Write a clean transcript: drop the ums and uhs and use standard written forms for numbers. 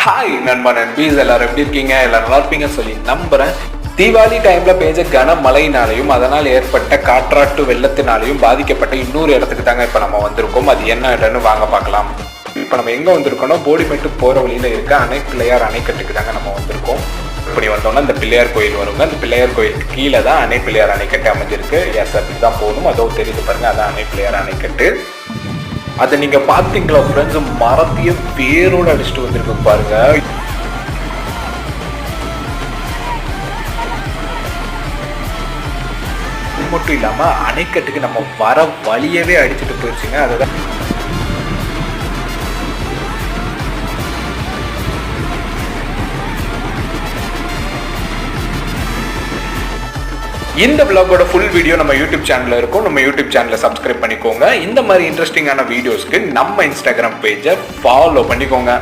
Hi நண்பா நண்பீஸ், எல்லாரும் எப்படி இருக்கீங்க? எல்லாரும் நல்லா இருப்பீங்கன்னு சொல்லி நம்புறேன். தீபாவளி டைம்ல பெய்த கனமழையினாலையும் அதனால் ஏற்பட்ட காற்றாட்டு வெள்ளத்தினாலையும் பாதிக்கப்பட்ட இன்னொரு இடத்துக்கு தாங்க இப்ப நம்ம வந்திருக்கோம். அது என்ன இடம்னு வாங்க பார்க்கலாம். இப்ப நம்ம எங்க வந்திருக்கோம்னா, போடிமெட்டு போற வழியில இருக்க அணை பிள்ளையார் அணைக்கட்டுக்கு தாங்க நம்ம வந்திருக்கோம். இப்படி வந்தோம்னா இந்த பிள்ளையார் கோயில் வருங்க. அந்த பிள்ளையார் கோயிலுக்கு கீழே தான் அணை பிள்ளையார் அணைக்கட்டு அமைஞ்சிருக்கு. எஸ், அப்படிதான் போகணும். அதோ தெரியுது பாருங்க, அதான் அணை பிள்ளையார் அணைக்கட்டு. அதை நீங்க பாத்தீங்களா ஃப்ரெண்ட்ஸ், மரத்தையே வேரோடு அடிச்சுட்டு வந்திருக்கு பாருங்க. மட்டும் இல்லாம அணைக்கட்டுக்கு நம்ம வர வழியவே அடிச்சுட்டு போயிடுச்சுங்க. அதுதான் இந்த vlog-ஓட ஃபுல் வீடியோ நம்ம யூடியூப் சேனல்ல இருக்கும். நம்ம யூடியூப் சேனலை சப்ஸ்கிரைப் பண்ணிக்கோங்க. இந்த மாதிரி இன்ட்ரெஸ்டிங்கான வீடியோஸ்க்கு நம்ம இன்ஸ்டாகிராம் பேஜை ஃபாலோ பண்ணிக்கோங்க.